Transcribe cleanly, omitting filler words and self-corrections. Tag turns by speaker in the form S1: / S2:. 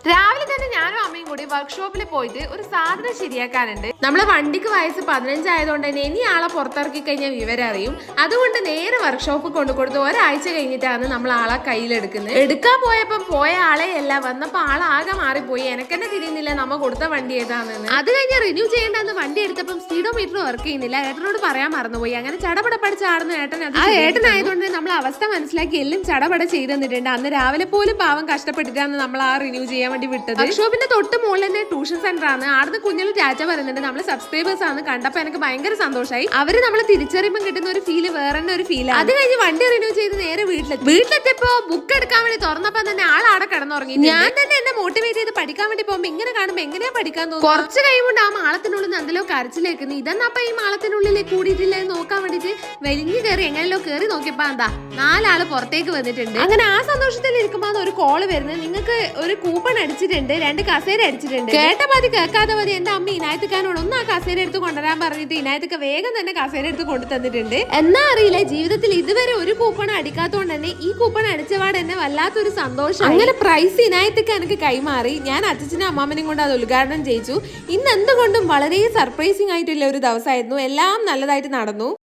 S1: രാവിലെ തന്നെ ഞാനും അമ്മയും കൂടി വർക്ക്ഷോപ്പിൽ പോയിട്ട് ഒരു സാധനം ശരിയാക്കാനുണ്ട്. നമ്മളെ വണ്ടിക്ക് വയസ്സ് 15 ആയതുകൊണ്ട് തന്നെ ഇനി ആളെ പുറത്തിറക്കി കഴിഞ്ഞാൽ വിവരം അറിയും. അതുകൊണ്ട് നേരെ വർക്ക്ഷോപ്പ് കൊണ്ടു കൊടുത്ത് ഒരാഴ്ച കഴിഞ്ഞിട്ടാണ് നമ്മൾ ആളെ കയ്യിലെടുക്കുന്നത്. എടുക്കാൻ പോയ ആളെ അല്ല, വന്നപ്പോ ആളാകെ മാറിപ്പോയി. എനക്കെന്നെ തിരിയുന്നില്ല നമ്മ കൊടുത്ത വണ്ടി ഏതാണെന്ന്. അത് കഴിഞ്ഞ് റിന്യൂ ചെയ്യേണ്ടെന്ന് വണ്ടി എടുത്തപ്പം സ്പീഡോമീറ്റർ വർക്ക് ചെയ്യുന്നില്ല. ഏട്ടനോട് പറയാൻ മറന്നുപോയി. അങ്ങനെ ചടപട പഠിച്ചാടുന്ന ഏട്ടൻ. ആ ഏട്ടനായതുകൊണ്ട് നമ്മൾ അവസ്ഥ മനസ്സിലാക്കി എല്ലാം ചടപട ചെയ്ത് തന്നിട്ടുണ്ട്. അന്ന് രാവിലെ പോലും പാവം കഷ്ടപ്പെട്ടിട്ടാണ് നമ്മൾ ആ റിന്യൂ ചെയ്യാൻ വേണ്ടി വിട്ടത്. വർക്ക്ഷോപ്പിന്റെ തൊട്ട് മുകളിൽ തന്നെ ട്യൂഷൻ സെന്റർ ആണ്. ആടുന്ന് കുഞ്ഞിലും ടാറ്റ പറയുന്നുണ്ട്. നമ്മള് സബ്സ്ക്രൈബേഴ്സ് ആണ്. കണ്ടപ്പോ എനിക്ക് ഭയങ്കര സന്തോഷമായി. അവര് നമ്മളെ തിരിച്ചറിയുമ്പോൾ കിട്ടുന്ന ഒരു ഫീല് വേറെ തന്നെ ഒരു ഫീലാണ്. അത് കഴിഞ്ഞ് വണ്ടി റിന്യൂ ചെയ്ത് നേരെ വീട്ടിലെത്തിയപ്പോ ബുക്ക് എടുക്കാൻ വേണ്ടി തുറന്നപ്പോ തന്നെ ആളാടെ കിടന്നുറങ്ങി. ഞാൻ തന്നെ എന്നെ മോട്ടിവേറ്റ് ചെയ്ത് പഠിക്കാൻ വേണ്ടി പോകുമ്പോ ഇങ്ങനെ കാണുമ്പോ എങ്ങനെയാ പഠിക്കാൻ തോന്നുന്നു. കുറച്ച് കഴിയുമ്പോൾ ആ മാളത്തിനുള്ളിൽ എന്തെല്ലോ കരച്ചിലേക്കുന്നു. ഇതെന്നപ്പ ഈ മാളത്തിനുള്ളിൽ കൂടിയിട്ടില്ലേ നോക്കാൻ വേണ്ടിട്ട് വലിഞ്ഞു കയറി എങ്ങനെയല്ലോ കയറി നോക്കിയപ്പോ എന്താ 4 ആള് പുറത്തേക്ക് വന്നിട്ടുണ്ട്. അങ്ങനെ ആ സന്തോഷത്തിൽ ഇരിക്കുമ്പോ ഒരു കോള് വരുന്നത്, നിങ്ങൾക്ക് ഒരു കൂപ്പൺ അടിച്ചിട്ടുണ്ട്, 2 കസേര അടിച്ചിട്ടുണ്ട്. കേട്ട മതി കേൾക്കാതെ മതി എന്റെ അമ്മ ഇനായത്തിക്കാനോട് ഒന്ന് ആ കസേര എടുത്ത് കൊണ്ടുവരാൻ പറഞ്ഞിട്ട് ഇനായത്തൊക്കെ വേഗം തന്നെ കസേര എടുത്ത് കൊണ്ടു തന്നിട്ടുണ്ട്. എന്നാ അറിയില്ല, ജീവിതത്തിൽ ഇതുവരെ ഒരു കൂപ്പൺ അടിക്കാത്തോണ്ട് തന്നെ ഈ കൂപ്പൺ അടിച്ചപാട് തന്നെ വല്ലാത്തൊരു സന്തോഷം. അങ്ങനെ പ്രൈസ് ഇനായത്തൊക്കെ എനിക്ക് കൈമാറി. ഞാൻ അച്ഛനും അമ്മാമ്മനെയും കൊണ്ട് അത് ഉദ്ഘാടനം ചെയ്യിച്ചു. ഇന്ന് എന്തുകൊണ്ടും വളരെ സർപ്രൈസിംഗ് ആയിട്ടുള്ള ഒരു ദിവസമായിരുന്നു. എല്ലാം നല്ലതായിട്ട് നടന്നു.